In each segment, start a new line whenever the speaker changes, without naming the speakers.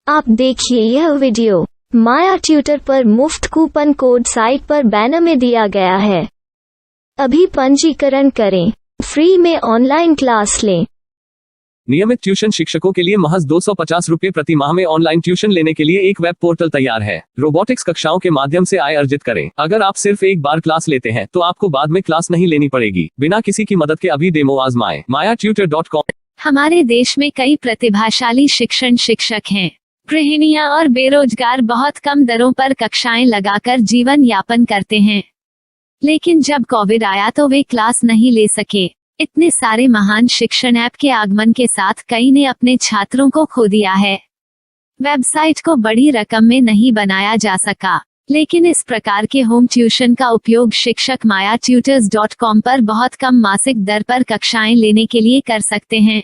आप देखिए यह वीडियो माया ट्यूटर पर मुफ्त कूपन कोड साइट पर बैनर में दिया गया है। अभी पंजीकरण करें, फ्री में ऑनलाइन क्लास लें।
नियमित ट्यूशन शिक्षकों के लिए महज 250 रुपये प्रति माह में ऑनलाइन ट्यूशन लेने के लिए एक वेब पोर्टल तैयार है। रोबोटिक्स कक्षाओं के माध्यम से आय अर्जित करें। अगर आप सिर्फ एक बार क्लास लेते हैं तो आपको बाद में क्लास नहीं लेनी पड़ेगी। बिना किसी की मदद के अभी डेमो आजमाएं। mayatutor.com।
हमारे देश में कई प्रतिभाशाली शिक्षक हैं। गृहिणियां और बेरोजगार बहुत कम दरों पर कक्षाएं लगाकर जीवन यापन करते हैं, लेकिन जब कोविड आया तो वे क्लास नहीं ले सके। इतने सारे महान शिक्षण ऐप के आगमन के साथ कई ने अपने छात्रों को खो दिया है। वेबसाइट को बड़ी रकम में नहीं बनाया जा सका, लेकिन इस प्रकार के होम ट्यूशन का उपयोग शिक्षक mayatutors.com पर बहुत कम मासिक दर पर कक्षाएं लेने के लिए कर सकते हैं।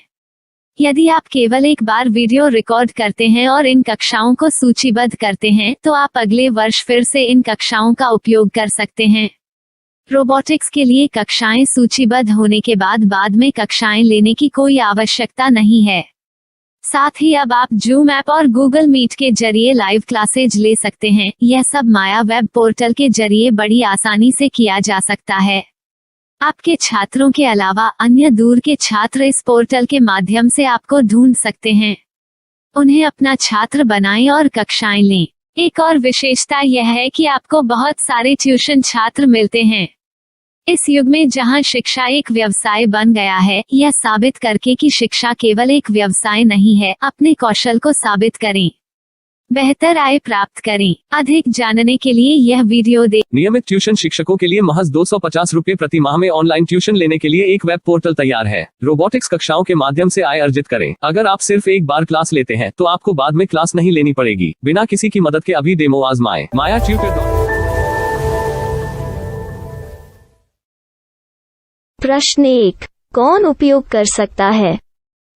यदि आप केवल एक बार वीडियो रिकॉर्ड करते हैं और इन कक्षाओं को सूचीबद्ध करते हैं तो आप अगले वर्ष फिर से इन कक्षाओं का उपयोग कर सकते हैं। रोबोटिक्स के लिए कक्षाएं सूचीबद्ध होने के बाद में कक्षाएं लेने की कोई आवश्यकता नहीं है। साथ ही अब आप जूम ऐप और गूगल मीट के जरिए लाइव क्लासेज ले सकते हैं। यह सब माया वेब पोर्टल के जरिए बड़ी आसानी से किया जा सकता है। आपके छात्रों के अलावा अन्य दूर के छात्र इस पोर्टल के माध्यम से आपको ढूंढ सकते हैं। उन्हें अपना छात्र बनाएं और कक्षाएं लें। एक और विशेषता यह है कि आपको बहुत सारे ट्यूशन छात्र मिलते हैं। इस युग में जहां शिक्षा एक व्यवसाय बन गया है, यह साबित करके कि शिक्षा केवल एक व्यवसाय नहीं है, अपने कौशल को साबित करें, बेहतर आय प्राप्त करें। अधिक जानने के लिए यह वीडियो देखें।
नियमित ट्यूशन शिक्षकों के लिए महज 250 रुपये प्रति माह में ऑनलाइन ट्यूशन लेने के लिए एक वेब पोर्टल तैयार है। रोबोटिक्स कक्षाओं के माध्यम से आय अर्जित करें। अगर आप सिर्फ एक बार क्लास लेते हैं तो आपको बाद में क्लास नहीं लेनी पड़ेगी। बिना किसी की मदद के अभी डेमो आजमाएं। mayatutor.com।
प्रश्न 1, कौन उपयोग कर सकता है?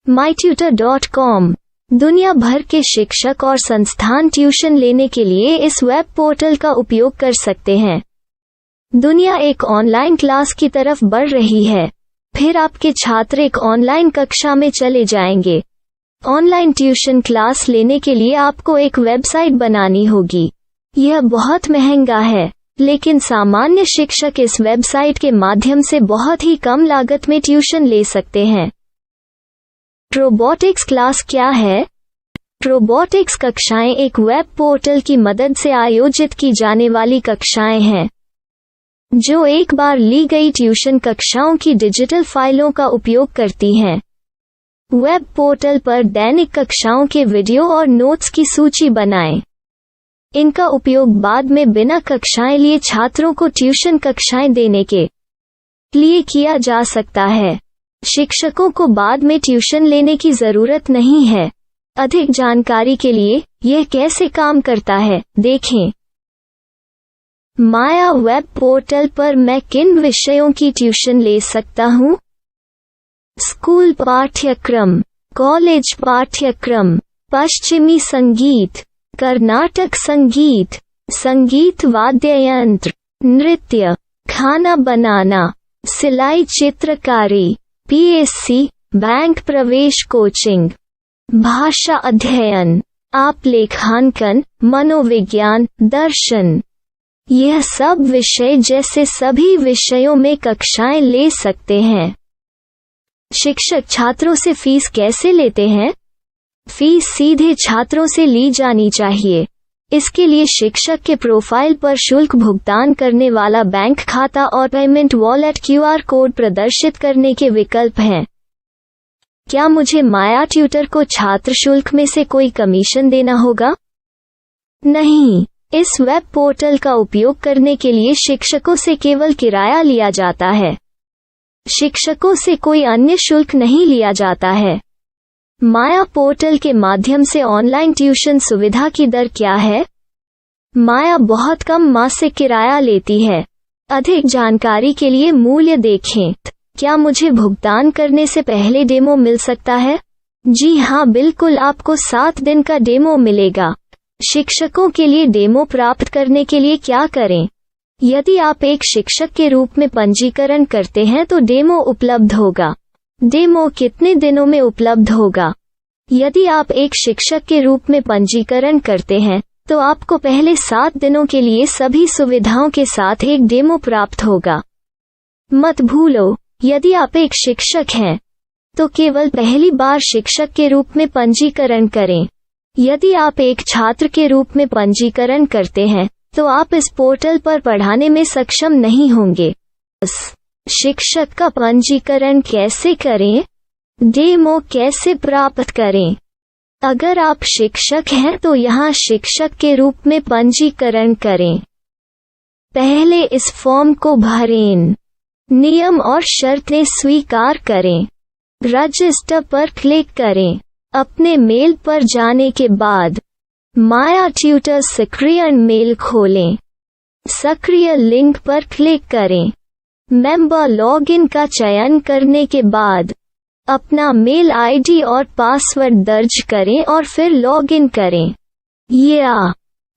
mytutor.com दुनिया भर के शिक्षक और संस्थान ट्यूशन लेने के लिए इस वेब पोर्टल का उपयोग कर सकते हैं। दुनिया एक ऑनलाइन क्लास की तरफ बढ़ रही है। फिर आपके छात्र एक ऑनलाइन कक्षा में चले जाएंगे। ऑनलाइन ट्यूशन क्लास लेने के लिए आपको एक वेबसाइट बनानी होगी। यह बहुत महंगा है, लेकिन सामान्य शिक्षक इस वेबसाइट के माध्यम से बहुत ही कम लागत में ट्यूशन ले सकते हैं। रोबोटिक्स क्लास क्या है? रोबोटिक्स कक्षाएं एक वेब पोर्टल की मदद से आयोजित की जाने वाली कक्षाएं हैं, जो एक बार ली गई ट्यूशन कक्षाओं की डिजिटल फाइलों का उपयोग करती हैं। वेब पोर्टल पर दैनिक कक्षाओं के वीडियो और नोट्स की सूची बनाएं। इनका उपयोग बाद में बिना कक्षाएं लिए छात्रों को ट्यूशन कक्षाएं देने के लिए किया जा सकता है। शिक्षकों को बाद में ट्यूशन लेने की जरूरत नहीं है। अधिक जानकारी के लिए यह कैसे काम करता है, देखें। माया वेब पोर्टल पर मैं किन विषयों की ट्यूशन ले सकता हूँ? स्कूल पाठ्यक्रम, कॉलेज पाठ्यक्रम, पश्चिमी संगीत, कर्नाटक संगीत, संगीत वाद्य यंत्र, नृत्य, खाना बनाना, सिलाई चित्रकारी, पीएससी, बैंक प्रवेश कोचिंग, भाषा अध्ययन, आप लेखांकन, मनोविज्ञान, दर्शन। यह सब विषय जैसे सभी विषयों में कक्षाएं ले सकते हैं। शिक्षक छात्रों से फीस कैसे लेते हैं? फीस सीधे छात्रों से ली जानी चाहिए। इसके लिए शिक्षक के प्रोफाइल पर शुल्क भुगतान करने वाला बैंक खाता और पेमेंट वॉलेट क्यूआर कोड प्रदर्शित करने के विकल्प हैं। क्या मुझे माया ट्यूटर को छात्र शुल्क में से कोई कमीशन देना होगा? नहीं, इस वेब पोर्टल का उपयोग करने के लिए शिक्षकों से केवल किराया लिया जाता है। शिक्षकों से कोई अन्य शुल्क नहीं लिया जाता है। माया पोर्टल के माध्यम से ऑनलाइन ट्यूशन सुविधा की दर क्या है? माया बहुत कम मासिक किराया लेती है। अधिक जानकारी के लिए मूल्य देखें। क्या मुझे भुगतान करने से पहले डेमो मिल सकता है? जी हाँ, बिल्कुल, आपको 7 दिन का डेमो मिलेगा। शिक्षकों के लिए डेमो प्राप्त करने के लिए क्या करें? यदि आप एक शिक्षक के रूप में पंजीकरण करते हैं तो डेमो उपलब्ध होगा। डेमो कितने दिनों में उपलब्ध होगा? यदि आप एक शिक्षक के रूप में पंजीकरण करते हैं तो आपको पहले 7 दिनों के लिए सभी सुविधाओं के साथ एक डेमो प्राप्त होगा। मत भूलो, यदि आप एक शिक्षक हैं तो केवल पहली बार शिक्षक के रूप में पंजीकरण करें। यदि आप एक छात्र के रूप में पंजीकरण करते हैं तो आप इस पोर्टल पर पढ़ाने में सक्षम नहीं होंगे। शिक्षक का पंजीकरण कैसे करें? डेमो कैसे प्राप्त करें? अगर आप शिक्षक हैं तो यहाँ शिक्षक के रूप में पंजीकरण करें। पहले इस फॉर्म को भरें। नियम और शर्तें स्वीकार करें। रजिस्टर पर क्लिक करें। अपने मेल पर जाने के बाद माया ट्यूटर सक्रिय मेल खोलें। सक्रिय लिंक पर क्लिक करें। मेंबर लॉगिन का चयन करने के बाद अपना मेल आईडी और पासवर्ड दर्ज करें और फिर लॉगिन करें या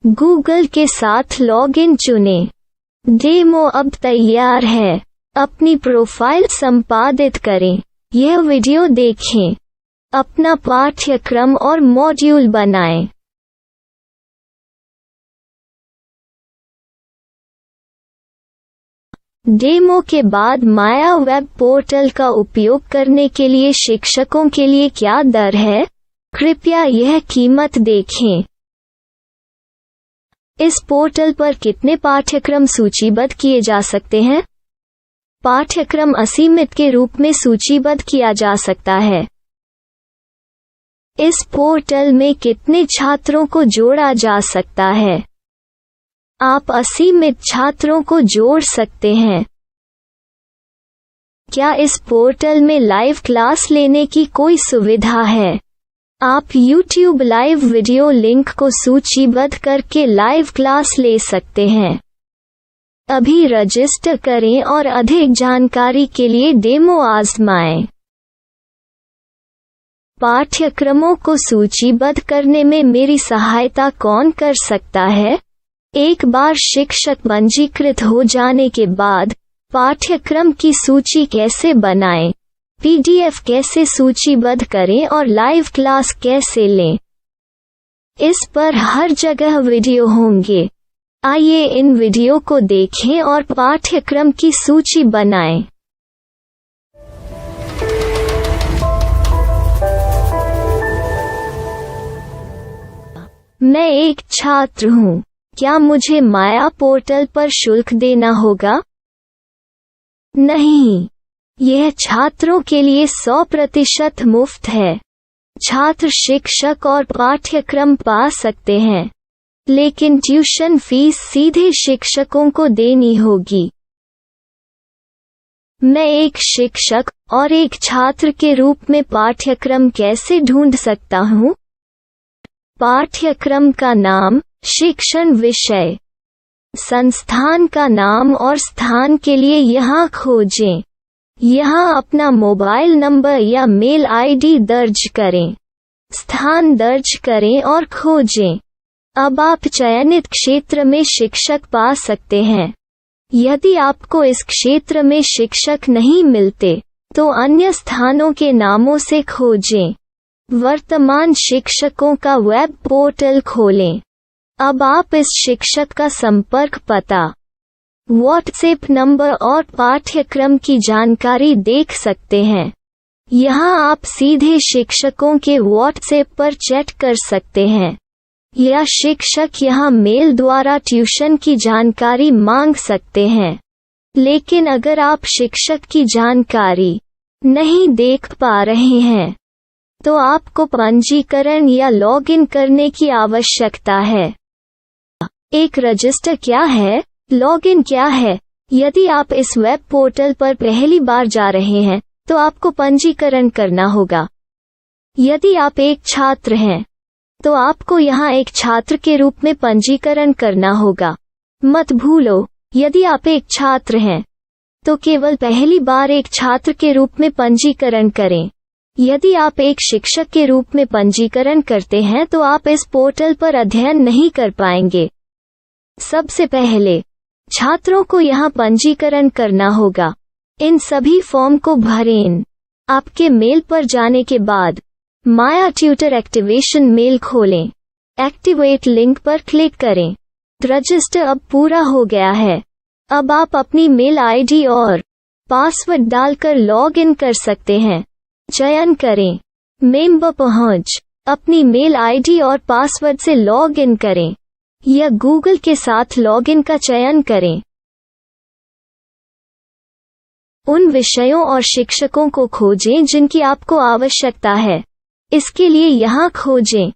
गूगल के साथ लॉगिन चुनें। डेमो अब तैयार है। अपनी प्रोफाइल संपादित करें। यह वीडियो देखें। अपना पाठ्यक्रम और मॉड्यूल बनाएं। डेमो के बाद माया वेब पोर्टल का उपयोग करने के लिए शिक्षकों के लिए क्या दर है? कृपया यह कीमत देखें। इस पोर्टल पर कितने पाठ्यक्रम सूचीबद्ध किए जा सकते हैं? पाठ्यक्रम असीमित के रूप में सूचीबद्ध किया जा सकता है। इस पोर्टल में कितने छात्रों को जोड़ा जा सकता है? आप असीमित छात्रों को जोड़ सकते हैं। क्या इस पोर्टल में लाइव क्लास लेने की कोई सुविधा है? आप YouTube लाइव वीडियो लिंक को सूचीबद्ध करके लाइव क्लास ले सकते हैं। अभी रजिस्टर करें और अधिक जानकारी के लिए डेमो आजमाएं। पाठ्यक्रमों को सूचीबद्ध करने में मेरी सहायता कौन कर सकता है? एक बार शिक्षक पंजीकृत हो जाने के बाद पाठ्यक्रम की सूची कैसे बनाएं, PDF कैसे सूचीबद्ध करें और लाइव क्लास कैसे लें, इस पर हर जगह वीडियो होंगे। आइए इन वीडियो को देखें और पाठ्यक्रम की सूची बनाएं। मैं एक छात्र हूँ। क्या मुझे माया पोर्टल पर शुल्क देना होगा? नहीं, यह छात्रों के लिए 100% मुफ्त है। छात्र शिक्षक और पाठ्यक्रम पा सकते हैं, लेकिन ट्यूशन फीस सीधे शिक्षकों को देनी होगी। मैं एक शिक्षक और एक छात्र के रूप में पाठ्यक्रम कैसे ढूंढ सकता हूँ? पाठ्यक्रम का नाम, शिक्षण विषय, संस्थान का नाम और स्थान के लिए यहाँ खोजें। यहाँ अपना मोबाइल नंबर या मेल आईडी दर्ज करें। स्थान दर्ज करें और खोजें। अब आप चयनित क्षेत्र में शिक्षक पा सकते हैं। यदि आपको इस क्षेत्र में शिक्षक नहीं मिलते तो अन्य स्थानों के नामों से खोजें। वर्तमान शिक्षकों का वेब पोर्टल खोलें। अब आप इस शिक्षक का संपर्क पता, व्हाट्सएप नंबर और पाठ्यक्रम की जानकारी देख सकते हैं। यहाँ आप सीधे शिक्षकों के व्हाट्सएप पर चैट कर सकते हैं या शिक्षक यहाँ मेल द्वारा ट्यूशन की जानकारी मांग सकते हैं। लेकिन अगर आप शिक्षक की जानकारी नहीं देख पा रहे हैं तो आपको पंजीकरण या लॉगिन करने की आवश्यकता है। एक रजिस्टर क्या है? लॉगिन क्या है? यदि आप इस वेब पोर्टल पर पहली बार जा रहे हैं तो आपको पंजीकरण करना होगा। यदि आप एक छात्र हैं तो आपको यहाँ एक छात्र के रूप में पंजीकरण करना होगा। मत भूलो, यदि आप एक छात्र हैं तो केवल पहली बार एक छात्र के रूप में पंजीकरण करें। यदि आप एक शिक्षक के रूप में पंजीकरण करते हैं तो आप इस पोर्टल पर अध्ययन नहीं कर पाएंगे। सबसे पहले छात्रों को यहाँ पंजीकरण करना होगा। इन सभी फॉर्म को भरें। आपके मेल पर जाने के बाद माया ट्यूटर एक्टिवेशन मेल खोलें। एक्टिवेट लिंक पर क्लिक करें। रजिस्टर अब पूरा हो गया है। अब आप अपनी मेल आईडी और पासवर्ड डालकर लॉग इन कर सकते हैं। चयन करें मेंबर पहुंच। अपनी मेल आईडी और पासवर्ड से लॉग इन करें या गूगल के साथ लॉग इन का चयन करें। उन विषयों और शिक्षकों को खोजें जिनकी आपको आवश्यकता है। इसके लिए यहाँ खोजें।